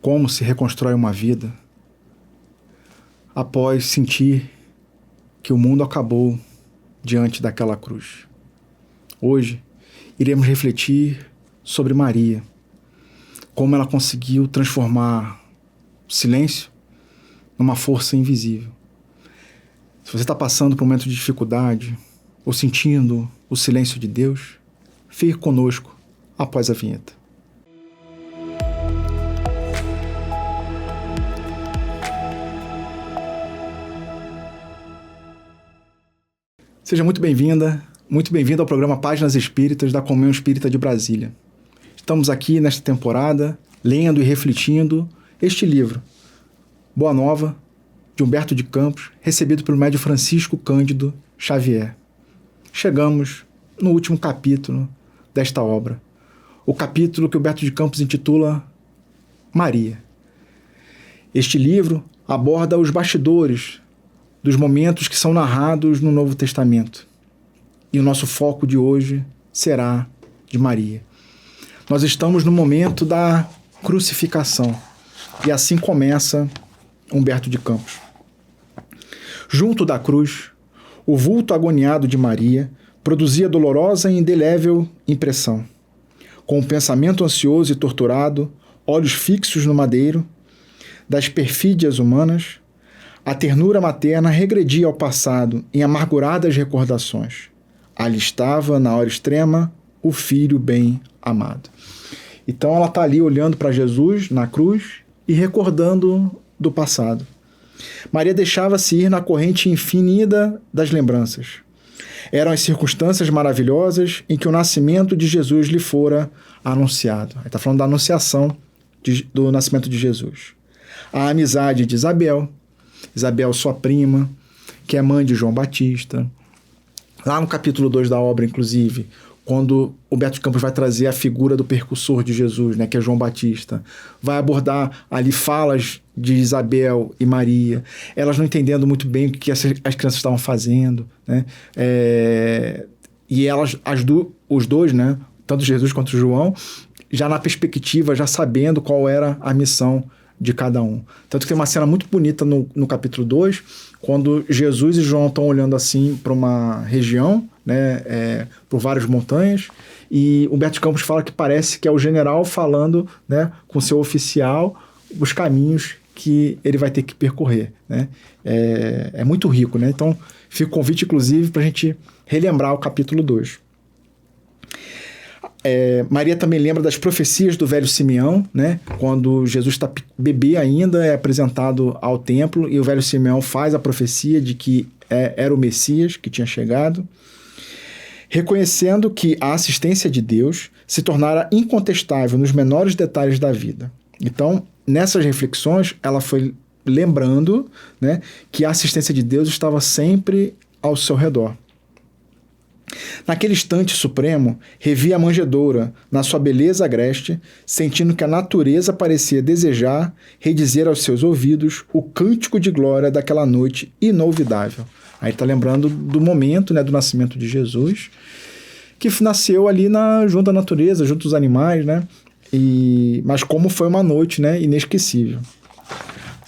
como se reconstrói uma vida após sentir que o mundo acabou diante daquela cruz. Hoje, iremos refletir sobre Maria, como ela conseguiu transformar o silêncio numa força invisível. Se você está passando por um momento de dificuldade ou sentindo o silêncio de Deus, fique conosco após a vinheta. Seja muito bem-vinda, muito bem-vindo ao programa Páginas Espíritas da Comunhão Espírita de Brasília. Estamos aqui nesta temporada lendo e refletindo este livro, Boa Nova, de Humberto de Campos, recebido pelo médium Francisco Cândido Xavier. Chegamos no último capítulo desta obra, o capítulo que Humberto de Campos intitula Maria. Este livro aborda os bastidores dos momentos que são narrados no Novo Testamento. E o nosso foco de hoje será de Maria. Nós estamos no momento da crucificação. E assim começa Humberto de Campos. Junto da cruz, o vulto agoniado de Maria produzia dolorosa e indelével impressão. Com o pensamento ansioso e torturado, olhos fixos no madeiro, das perfídias humanas, a ternura materna regredia ao passado em amarguradas recordações. Ali estava, na hora extrema, o filho bem amado. Então ela está ali olhando para Jesus na cruz e recordando do passado. Maria deixava-se ir na corrente infinita das lembranças. Eram as circunstâncias maravilhosas em que o nascimento de Jesus lhe fora anunciado. Ele está falando da anunciação do nascimento de Jesus. A amizade de Isabel, sua prima, que é mãe de João Batista. Lá no capítulo 2 da obra, inclusive, quando Humberto de Campos vai trazer a figura do percussor de Jesus, né, que é João Batista, vai abordar ali falas de Isabel e Maria, elas não entendendo muito bem o que as crianças estavam fazendo, né? E elas, os dois, né, tanto Jesus quanto João, já na perspectiva, já sabendo qual era a missão de cada um. Tanto que tem uma cena muito bonita no capítulo 2, quando Jesus e João estão olhando assim para uma região, né, por várias montanhas, e Humberto de Campos fala que parece que é o general falando, né, com seu oficial os caminhos que ele vai ter que percorrer, né? É muito rico, né? Então fica o convite, inclusive, para a gente relembrar o capítulo 2. Maria também lembra das profecias do velho Simeão, né? Quando Jesus está bebê ainda, é apresentado ao templo e o velho Simeão faz a profecia de que era o Messias que tinha chegado, reconhecendo que a assistência de Deus se tornara incontestável nos menores detalhes da vida. Então, nessas reflexões, ela foi lembrando, né, que a assistência de Deus estava sempre ao seu redor. Naquele instante supremo, revia a manjedoura, na sua beleza agreste, sentindo que a natureza parecia desejar redizer aos seus ouvidos o cântico de glória daquela noite inolvidável. Aí está lembrando do momento, né, do nascimento de Jesus, que nasceu ali junto à natureza, junto aos animais, né? Mas como foi uma noite, né, inesquecível.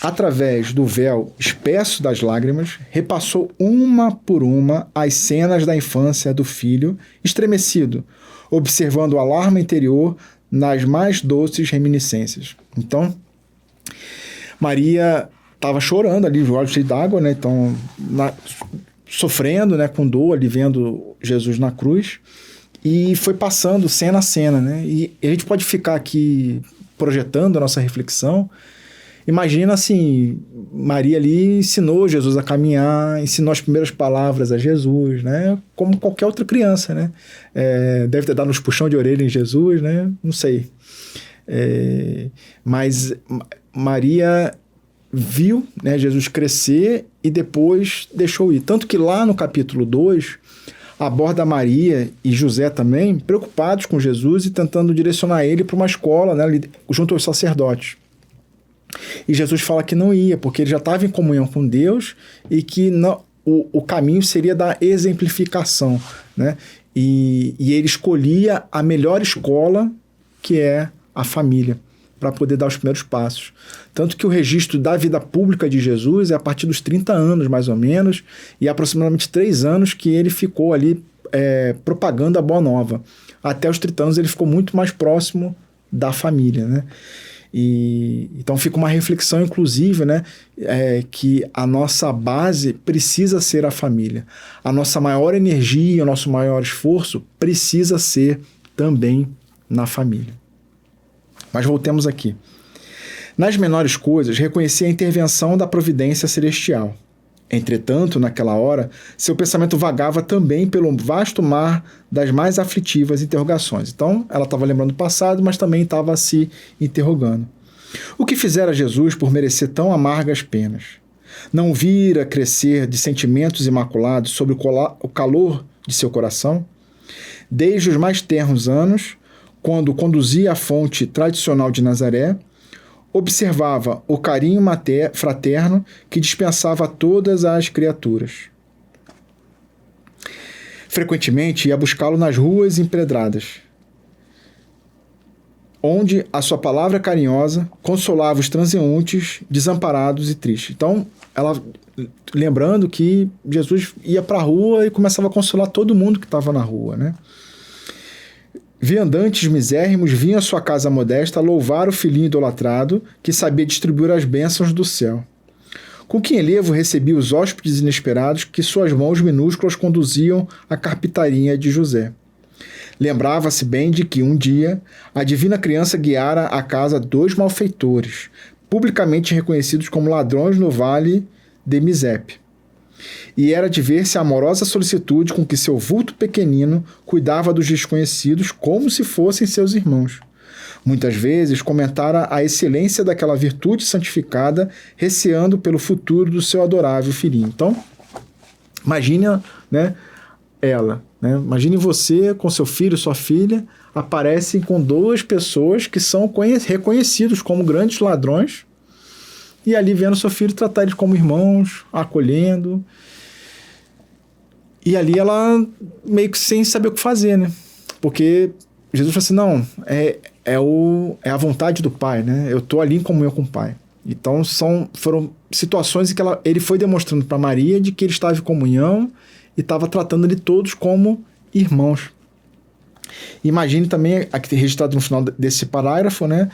Através do véu espesso das lágrimas, repassou uma por uma as cenas da infância do filho, estremecido, observando o alarme interior nas mais doces reminiscências. Então, Maria estava chorando ali, os olhos cheios d'água, né? Então, sofrendo, né, com dor, ali vendo Jesus na cruz, e foi passando cena a cena, né? E a gente pode ficar aqui projetando a nossa reflexão. Imagina assim, Maria ali ensinou Jesus a caminhar, ensinou as primeiras palavras a Jesus, né? Como qualquer outra criança, né? Deve ter dado uns puxão de orelha em Jesus, né? Não sei. Mas Maria viu, né, Jesus crescer e depois deixou ir. Tanto que lá no capítulo 2, aborda Maria e José também, preocupados com Jesus e tentando direcionar ele para uma escola, né, junto aos sacerdotes. E Jesus fala que não ia, porque ele já estava em comunhão com Deus e que o caminho seria da exemplificação, né? E ele escolhia a melhor escola, que é a família. para poder dar os primeiros passos. Tanto que o registro da vida pública de Jesus é a partir dos 30 anos, mais ou menos, e aproximadamente 3 anos que ele ficou ali propagando a Boa Nova. Até os 30 anos ele ficou muito mais próximo da família, né? Então fica uma reflexão, inclusive, né, que a nossa base precisa ser a família. A nossa maior energia, o nosso maior esforço precisa ser também na família. Mas voltemos aqui. Nas menores coisas, reconheci a intervenção da providência celestial. Entretanto, naquela hora, seu pensamento vagava também pelo vasto mar das mais aflitivas interrogações. Então, ela estava lembrando do passado, mas também estava se interrogando. O que fizera Jesus por merecer tão amargas penas? Não vira crescer de sentimentos imaculados sobre o calor de seu coração? Desde os mais tenros anos, quando conduzia à fonte tradicional de Nazaré, observava o carinho fraterno que dispensava a todas as criaturas. Frequentemente ia buscá-lo nas ruas empedradas, onde a sua palavra carinhosa consolava os transeuntes desamparados e tristes. Então, ela lembrando que Jesus ia para a rua e começava a consolar todo mundo que estava na rua, né? Viandantes misérrimos vinham à sua casa modesta louvar o filhinho idolatrado que sabia distribuir as bênçãos do céu. Com que enlevo recebia os hóspedes inesperados que suas mãos minúsculas conduziam à carpintaria de José. Lembrava-se bem de que, um dia, a divina criança guiara à casa 2 malfeitores, publicamente reconhecidos como ladrões no vale de Misepe. E era de ver-se a amorosa solicitude com que seu vulto pequenino cuidava dos desconhecidos como se fossem seus irmãos. Muitas vezes comentara a excelência daquela virtude santificada, receando pelo futuro do seu adorável filhinho. Então, imagine, né, ela, né? Imagine você com seu filho, sua filha, aparecem com 2 pessoas que são reconhecidos como grandes ladrões, e ali vendo seu filho tratar eles como irmãos, acolhendo. E ali ela meio que sem saber o que fazer, né? Porque Jesus falou assim, não, é a vontade do Pai, né? Eu estou ali em comunhão com o Pai. Então foram situações em que ele foi demonstrando para Maria de que ele estava em comunhão e estava tratando de todos como irmãos. Imagine também, aqui registrado no final desse parágrafo, né?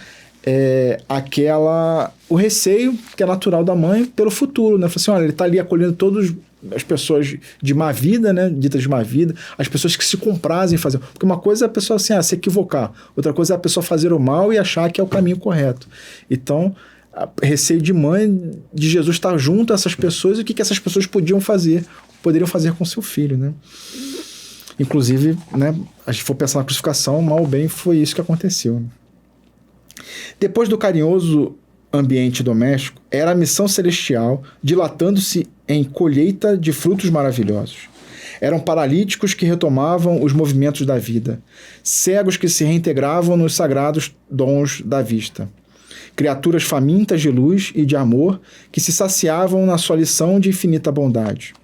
O receio que é natural da mãe pelo futuro, né? Fala assim, olha, ele está ali acolhendo todas as pessoas de má vida, né? Ditas de má vida, as pessoas que se comprazem em fazer. Porque uma coisa é a pessoa assim, se equivocar, outra coisa é a pessoa fazer o mal e achar que é o caminho correto. Então, receio de mãe de Jesus estar junto a essas pessoas e o que essas pessoas poderiam fazer com seu filho, né? Inclusive, né, a gente for pensar na crucificação, mal ou bem, foi isso que aconteceu, né? Depois do carinhoso ambiente doméstico, era a missão celestial dilatando-se em colheita de frutos maravilhosos. Eram paralíticos que retomavam os movimentos da vida, cegos que se reintegravam nos sagrados dons da vista, criaturas famintas de luz e de amor que se saciavam na sua lição de infinita bondade.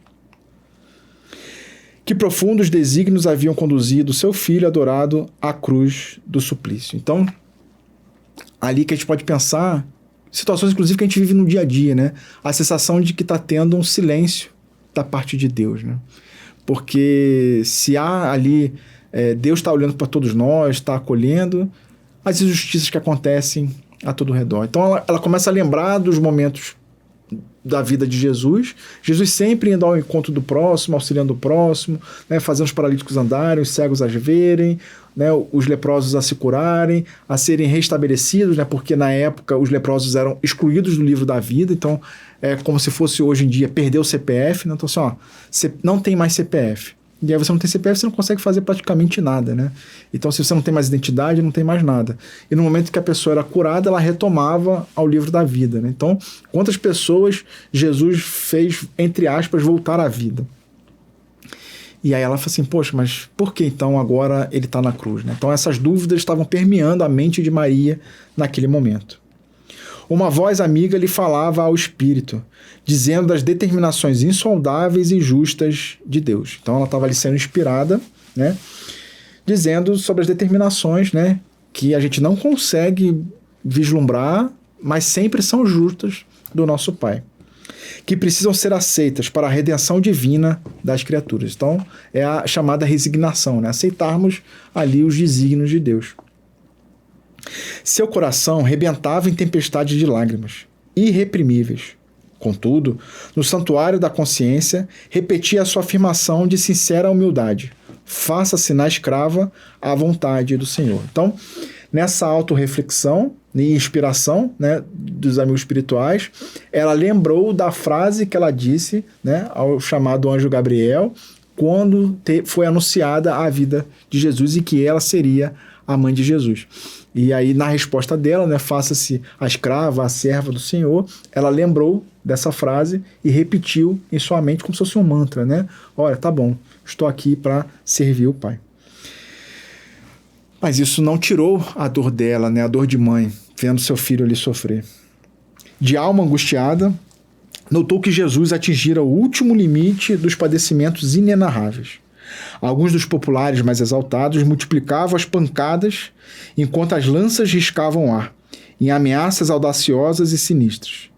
Que profundos desígnios haviam conduzido seu filho adorado à cruz do suplício. Então, ali que a gente pode pensar situações, inclusive, que a gente vive no dia a dia, né? A sensação de que está tendo um silêncio da parte de Deus, né? Porque se há ali, Deus está olhando para todos nós, está acolhendo as injustiças que acontecem a todo redor. Então, ela começa a lembrar dos momentos da vida de Jesus sempre indo ao encontro do próximo, auxiliando o próximo, né, fazendo os paralíticos andarem, os cegos as verem, né, os leprosos a se curarem, a serem restabelecidos, né, porque na época os leprosos eram excluídos do livro da vida, então é como se fosse hoje em dia perder o CPF, né? Então assim, não tem mais CPF. E aí você não tem CPF, você não consegue fazer praticamente nada, né? Então, se você não tem mais identidade, não tem mais nada. E no momento que a pessoa era curada, ela retomava ao livro da vida, né? Então, quantas pessoas Jesus fez, entre aspas, voltar à vida? E aí ela fala assim, poxa, mas por que então agora ele está na cruz, né? Então, essas dúvidas estavam permeando a mente de Maria naquele momento. Uma voz amiga lhe falava ao espírito, dizendo das determinações insondáveis e justas de Deus. Então ela estava ali sendo inspirada, né, dizendo sobre as determinações, né, que a gente não consegue vislumbrar, mas sempre são justas do nosso Pai, que precisam ser aceitas para a redenção divina das criaturas. Então, é a chamada resignação, né? Aceitarmos ali os desígnios de Deus. Seu coração rebentava em tempestade de lágrimas, irreprimíveis. Contudo, no santuário da consciência, repetia a sua afirmação de sincera humildade: faça-se na escrava à vontade do Senhor. Então, nessa autorreflexão e inspiração, né, dos amigos espirituais, ela lembrou da frase que ela disse, né, ao chamado anjo Gabriel, quando foi anunciada a vida de Jesus e que ela seria a mãe de Jesus. E aí, na resposta dela, né, faça-se a escrava, a serva do Senhor, ela lembrou dessa frase e repetiu em sua mente como se fosse um mantra, né? Olha, tá bom, estou aqui para servir o Pai. Mas isso não tirou a dor dela, né, a dor de mãe, vendo seu filho ali sofrer. De alma angustiada, notou que Jesus atingira o último limite dos padecimentos inenarráveis. Alguns dos populares mais exaltados multiplicavam as pancadas enquanto as lanças riscavam o ar, em ameaças audaciosas e sinistras.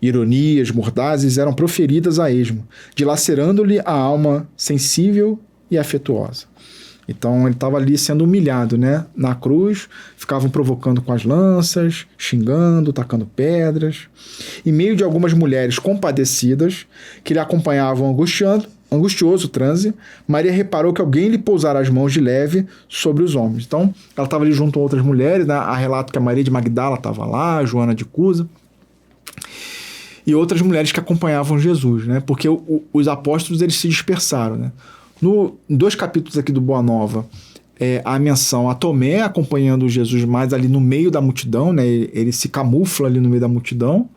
Ironias mordazes eram proferidas a esmo, dilacerando-lhe a alma sensível e afetuosa. Então ele estava ali sendo humilhado, né? Na cruz, ficavam provocando com as lanças, xingando, tacando pedras. Em meio de algumas mulheres compadecidas que lhe acompanhavam angustioso transe, Maria reparou que alguém lhe pousara as mãos de leve sobre os ombros. Então ela estava ali junto a outras mulheres, né? Há relato que a Maria de Magdala estava lá, Joana de Cusa, e outras mulheres que acompanhavam Jesus, né? Porque os apóstolos eles se dispersaram, né? Em 2 capítulos aqui do Boa Nova, há a menção a Tomé acompanhando Jesus mais ali no meio da multidão, né? Ele se camufla ali no meio da multidão.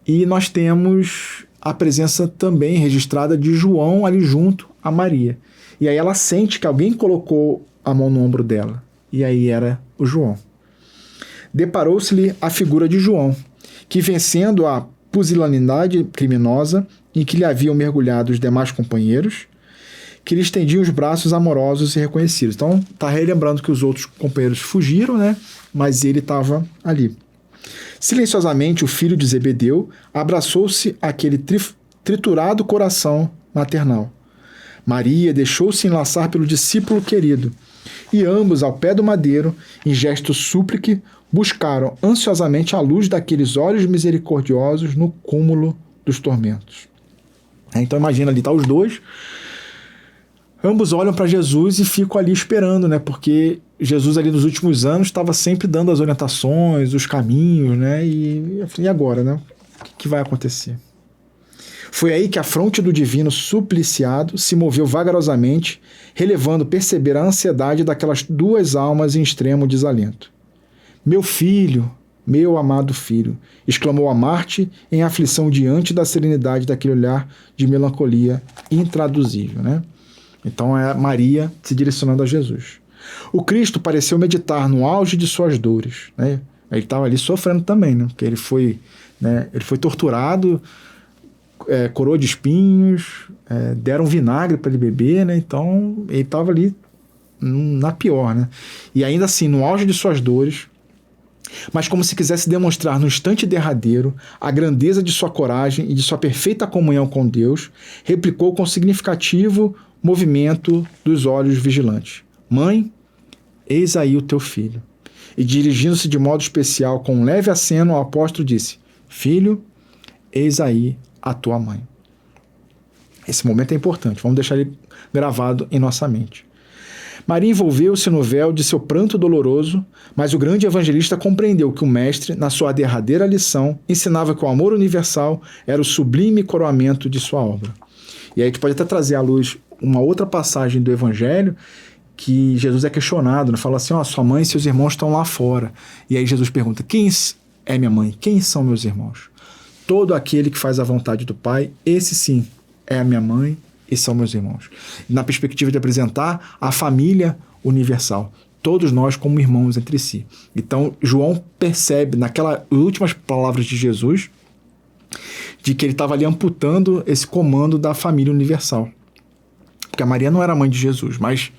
E nós temos a presença também registrada de João ali junto a Maria. E aí ela sente que alguém colocou a mão no ombro dela. E aí era o João. Deparou-se-lhe a figura de João, que vencendo a pusilanimidade criminosa em que lhe haviam mergulhado os demais companheiros, que lhe estendiam os braços amorosos e reconhecidos. Então, está relembrando que os outros companheiros fugiram, né? Mas ele estava ali. Silenciosamente, o filho de Zebedeu abraçou-se àquele triturado coração maternal. Maria deixou-se enlaçar pelo discípulo querido, e ambos, ao pé do madeiro, em gesto súplice, buscaram ansiosamente a luz daqueles olhos misericordiosos no cúmulo dos tormentos. Então imagina ali, tá os dois, ambos olham para Jesus e ficam ali esperando, né? Porque Jesus ali nos últimos anos estava sempre dando as orientações, os caminhos, né? E agora, né? O que vai acontecer? Foi aí que a fronte do divino supliciado se moveu vagarosamente, relevando perceber a ansiedade daquelas duas almas em extremo desalento. Meu filho, meu amado filho, exclamou a Marte em aflição diante da serenidade daquele olhar de melancolia intraduzível, né? Então é Maria se direcionando a Jesus. O Cristo pareceu meditar no auge de suas dores, né? Ele estava ali sofrendo também, né? Porque ele foi torturado, coroa de espinhos, deram vinagre para ele beber, né? Então ele estava ali na pior, né? E ainda assim, no auge de suas dores, mas como se quisesse demonstrar no instante derradeiro a grandeza de sua coragem e de sua perfeita comunhão com Deus, replicou com significativo movimento dos olhos vigilantes: Mãe, eis aí o teu filho. E dirigindo-se de modo especial com um leve aceno ao apóstolo, disse: Filho, eis aí a tua mãe. Esse momento é importante, vamos deixar ele gravado em nossa mente. Maria envolveu-se no véu de seu pranto doloroso, mas o grande evangelista compreendeu que o mestre, na sua derradeira lição, ensinava que o amor universal era o sublime coroamento de sua obra. E aí a gente pode até trazer à luz uma outra passagem do evangelho, que Jesus é questionado, né? Fala assim: sua mãe e seus irmãos estão lá fora. E aí Jesus pergunta: quem é minha mãe? Quem são meus irmãos? Todo aquele que faz a vontade do Pai, esse sim é a minha mãe e são meus irmãos. Na perspectiva de apresentar a família universal, todos nós como irmãos entre si. Então João percebe naquelas últimas palavras de Jesus de que ele estava ali amputando esse comando da família universal. Porque a Maria não era mãe de Jesus, mas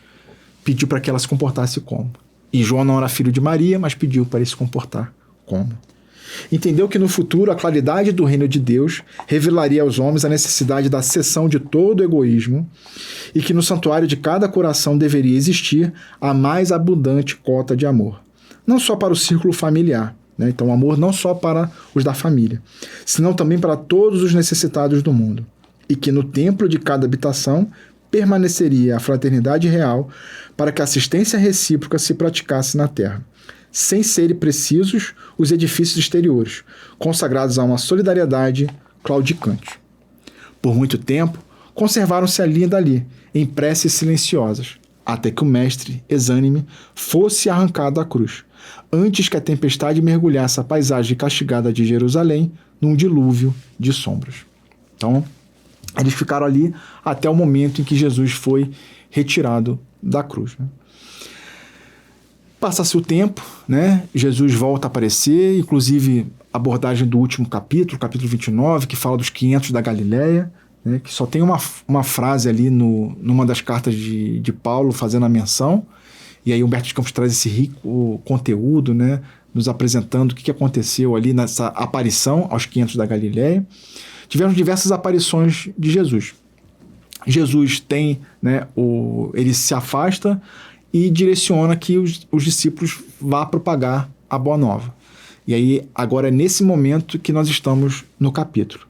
pediu para que ela se comportasse como. E João não era filho de Maria, mas pediu para ele se comportar como. Entendeu que no futuro a claridade do reino de Deus revelaria aos homens a necessidade da cessão de todo o egoísmo e que no santuário de cada coração deveria existir a mais abundante cota de amor. Não só para o círculo familiar, né? Então amor não só para os da família, senão também para todos os necessitados do mundo. E que no templo de cada habitação permaneceria a fraternidade real para que a assistência recíproca se praticasse na terra, sem serem precisos os edifícios exteriores, consagrados a uma solidariedade claudicante. Por muito tempo, conservaram-se ali e dali, em preces silenciosas, até que o mestre, exânime, fosse arrancado da cruz, antes que a tempestade mergulhasse a paisagem castigada de Jerusalém num dilúvio de sombras. Então, eles ficaram ali até o momento em que Jesus foi retirado da cruz, né? Passa-se o tempo, né? Jesus volta a aparecer, inclusive a abordagem do último capítulo, capítulo 29, que fala dos 500 da Galileia, né? Que só tem uma frase ali numa das cartas de Paulo fazendo a menção, e aí Humberto de Campos traz esse rico conteúdo, né? Nos apresentando o que aconteceu ali nessa aparição aos 500 da Galileia. Tivemos diversas aparições de Jesus. Jesus tem, né, ele se afasta e direciona que os discípulos vá propagar a Boa Nova. E aí, agora é nesse momento que nós estamos no capítulo.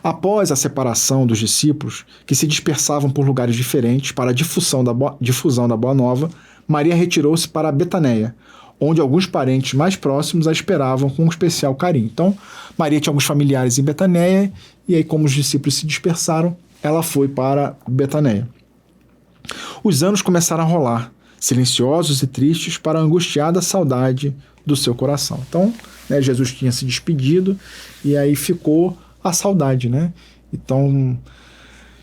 Após a separação dos discípulos, que se dispersavam por lugares diferentes para a difusão da Boa Nova, Maria retirou-se para Betaneia, onde alguns parentes mais próximos a esperavam com um especial carinho. Então, Maria tinha alguns familiares em Betaneia, e aí, como os discípulos se dispersaram, ela foi para Betaneia. Os anos começaram a rolar, silenciosos e tristes para a angustiada saudade do seu coração. Então, né, Jesus tinha se despedido e aí ficou a saudade, né? Então,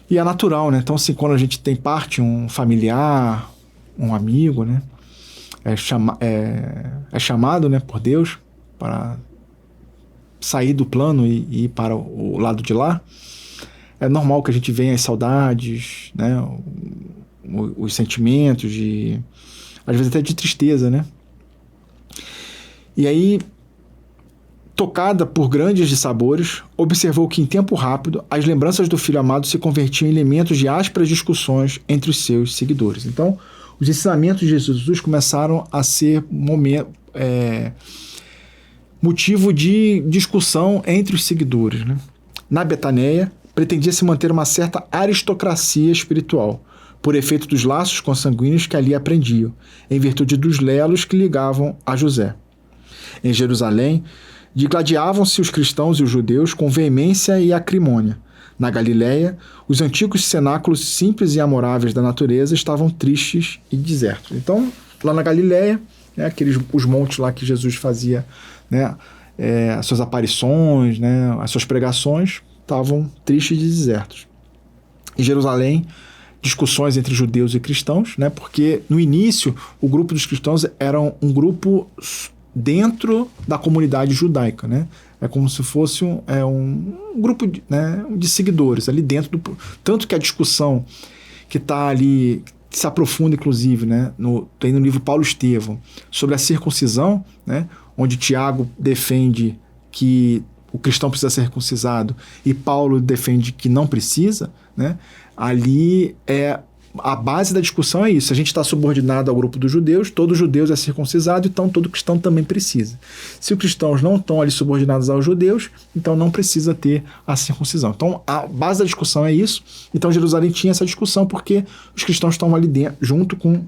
e é natural, né? Então, assim, quando a gente tem parte, um familiar, um amigo, né? É chamado, né, por Deus para sair do plano e ir para o lado de lá. É normal que a gente venha as saudades, né? Os sentimentos às vezes até de tristeza, né? E aí, tocada por grandes dissabores, observou que em tempo rápido as lembranças do filho amado se convertiam em elementos de ásperas discussões entre os seus seguidores. Então, os ensinamentos de Jesus começaram a ser motivo de discussão entre os seguidores, né? Na Betaneia, pretendia se manter uma certa aristocracia espiritual, por efeito dos laços consanguíneos que ali aprendiam, em virtude dos lelos que ligavam a José. Em Jerusalém, digladiavam-se os cristãos e os judeus com veemência e acrimônia. Na Galileia, os antigos cenáculos simples e amoráveis da natureza estavam tristes e desertos. Então, lá na Galileia, né, os montes lá que Jesus fazia, né, as suas aparições, né, as suas pregações, estavam tristes e desertos. Em Jerusalém, discussões entre judeus e cristãos, né, porque no início o grupo dos cristãos era um grupo dentro da comunidade judaica, né? É como se fosse um grupo de seguidores ali dentro do... Tanto que a discussão que está ali, que se aprofunda inclusive, né, tem no livro Paulo Estevão, sobre a circuncisão, né, onde Tiago defende que o cristão precisa ser circuncisado e Paulo defende que não precisa, né? Ali a base da discussão é isso. A gente está subordinado ao grupo dos judeus, todo judeu é circuncisado, então todo cristão também precisa. Se os cristãos não estão ali subordinados aos judeus, então não precisa ter a circuncisão. Então a base da discussão é isso. Então Jerusalém tinha essa discussão porque os cristãos estavam ali dentro, junto com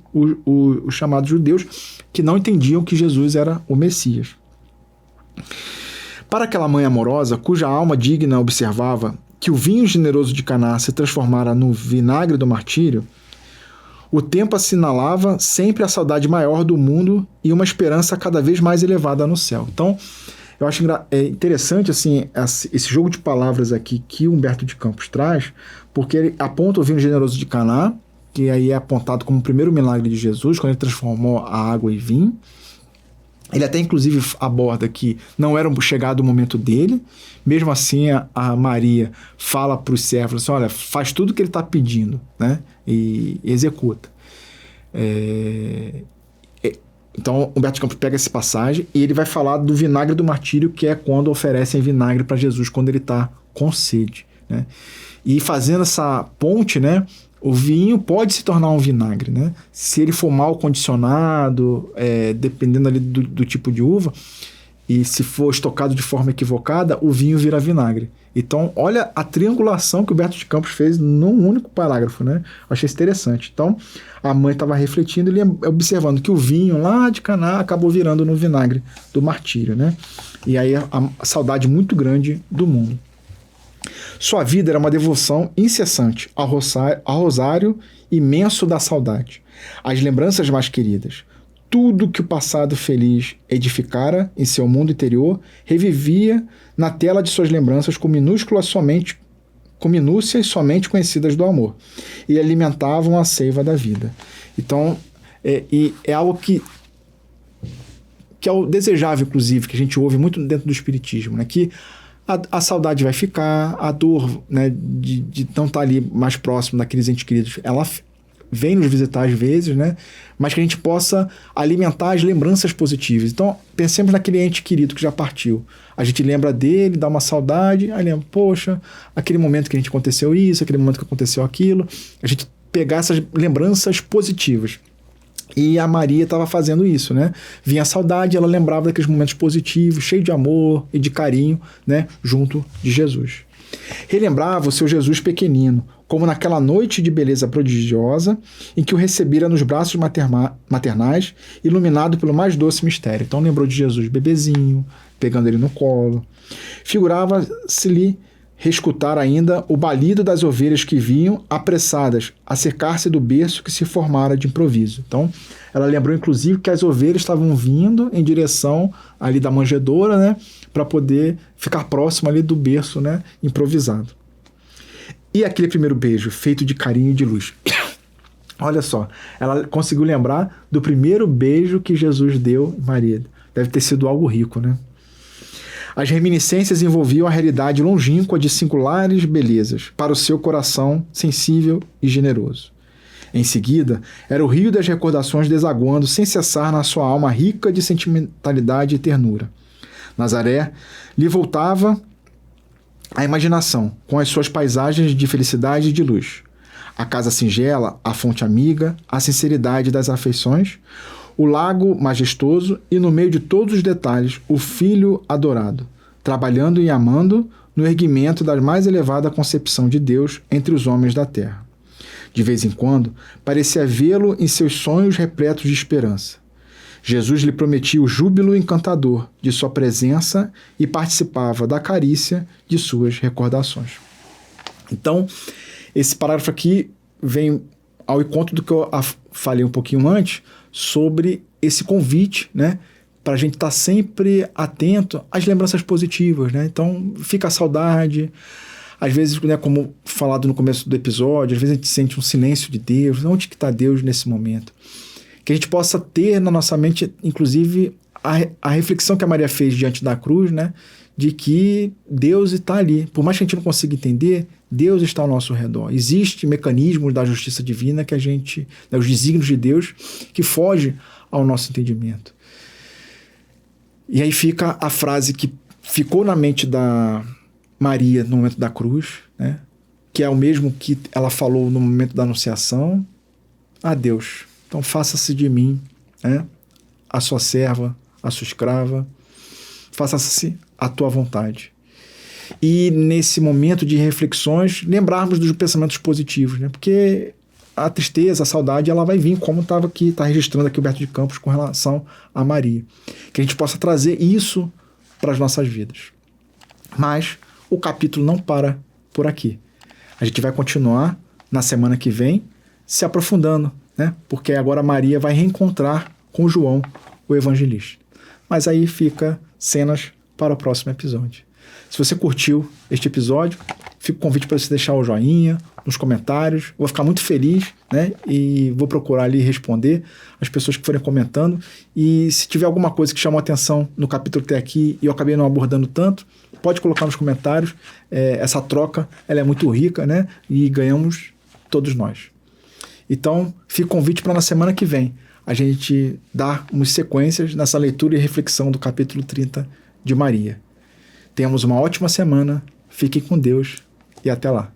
os chamados judeus, que não entendiam que Jesus era o Messias. Para aquela mãe amorosa, cuja alma digna observava que o vinho generoso de Caná se transformara no vinagre do martírio, o tempo assinalava sempre a saudade maior do mundo e uma esperança cada vez mais elevada no céu. Então, eu acho interessante assim, esse jogo de palavras aqui que Humberto de Campos traz, porque ele aponta o vinho generoso de Caná, que aí é apontado como o primeiro milagre de Jesus, quando ele transformou a água em vinho. Ele até, inclusive, aborda que não era chegado o momento dele. Mesmo assim, a Maria fala para os servos, assim, olha, faz tudo o que ele está pedindo, né? E executa. Então, Humberto de Campos pega essa passagem e ele vai falar do vinagre do martírio, que é quando oferecem vinagre para Jesus quando ele está com sede, né? E fazendo essa ponte, né, o vinho pode se tornar um vinagre, né? Se ele for mal condicionado, dependendo ali do tipo de uva, e se for estocado de forma equivocada, o vinho vira vinagre. Então, olha a triangulação que o Humberto de Campos fez num único parágrafo, né? Achei isso interessante. Então, a mãe estava refletindo e observando que o vinho lá de Caná acabou virando no vinagre do martírio, né? E aí a saudade muito grande do mundo. Sua vida era uma devoção incessante ao rosário imenso da saudade, às lembranças mais queridas. Tudo que o passado feliz edificara em seu mundo interior revivia na tela de suas lembranças com minúsculas com minúcias somente conhecidas do amor, e alimentavam a seiva da vida. Então, é algo que é o desejável, inclusive, que a gente ouve muito dentro do espiritismo, né? Que a saudade vai ficar, a dor, né, de não estar ali mais próximo daqueles entes queridos, ela vem nos visitar às vezes, né? Mas que a gente possa alimentar as lembranças positivas. Então, pensemos naquele ente querido que já partiu. A gente lembra dele, dá uma saudade, aí lembra, poxa, aquele momento que a gente aconteceu isso, aquele momento que aconteceu aquilo. A gente pegar essas lembranças positivas. E a Maria estava fazendo isso, né? Vinha a saudade, ela lembrava daqueles momentos positivos, cheio de amor e de carinho, né? Junto de Jesus. Relembrava o seu Jesus pequenino, como naquela noite de beleza prodigiosa em que o recebera nos braços maternais, iluminado pelo mais doce mistério. Então lembrou de Jesus bebezinho, pegando ele no colo. Figurava-se-lhe reescutar ainda o balido das ovelhas que vinham apressadas a cercar-se do berço que se formara de improviso. Então, ela lembrou, inclusive, que as ovelhas estavam vindo em direção ali da manjedoura, né, para poder ficar próximo ali do berço, né, improvisado. E aquele primeiro beijo, feito de carinho e de luz. Olha só, ela conseguiu lembrar do primeiro beijo que Jesus deu em Maria. Deve ter sido algo rico, né? As reminiscências envolviam a realidade longínqua de singulares belezas para o seu coração sensível e generoso. Em seguida, era o rio das recordações desaguando sem cessar na sua alma rica de sentimentalidade e ternura. Nazaré lhe voltava a imaginação, com as suas paisagens de felicidade e de luz. A casa singela, a fonte amiga, a sinceridade das afeições, o lago majestoso e, no meio de todos os detalhes, o Filho adorado, trabalhando e amando no erguimento da mais elevada concepção de Deus entre os homens da terra. De vez em quando, parecia vê-lo em seus sonhos repletos de esperança. Jesus lhe prometia o júbilo encantador de sua presença e participava da carícia de suas recordações. Então, esse parágrafo aqui vem ao encontro do que eu falei um pouquinho antes, sobre esse convite, né, para a gente estar sempre atento às lembranças positivas, né? Então, fica a saudade. Às vezes, né, como falado no começo do episódio, às vezes a gente sente um silêncio de Deus. Onde que está Deus nesse momento? Que a gente possa ter na nossa mente, inclusive, a reflexão que a Maria fez diante da cruz, né, de que Deus está ali. Por mais que a gente não consiga entender, Deus está ao nosso redor. Existem mecanismos da justiça divina que a gente, né, os desígnios de Deus, que fogem ao nosso entendimento. E aí fica a frase que ficou na mente da Maria no momento da cruz, né, que é o mesmo que ela falou no momento da anunciação: a Deus, então faça-se de mim, né, a sua serva, a sua escrava, faça-se a tua vontade. E nesse momento de reflexões, lembrarmos dos pensamentos positivos, né? Porque a tristeza, a saudade, ela vai vir, como estava aqui, está registrando aqui o Humberto de Campos com relação a Maria. Que a gente possa trazer isso para as nossas vidas. Mas o capítulo não para por aqui. A gente vai continuar na semana que vem se aprofundando, né? Porque agora Maria vai reencontrar com João, o evangelista. Mas aí fica cenas para o próximo episódio. Se você curtiu este episódio, fica o convite para você deixar o joinha nos comentários. Vou ficar muito feliz, né? E vou procurar ali responder as pessoas que forem comentando. E se tiver alguma coisa que chamou a atenção no capítulo que tem aqui e eu acabei não abordando tanto, pode colocar nos comentários. Essa troca, ela é muito rica, né? E ganhamos todos nós. Então, fica o convite para na semana que vem a gente dar umas sequências nessa leitura e reflexão do capítulo 30 de Maria. Tenhamos uma ótima semana, fiquem com Deus e até lá.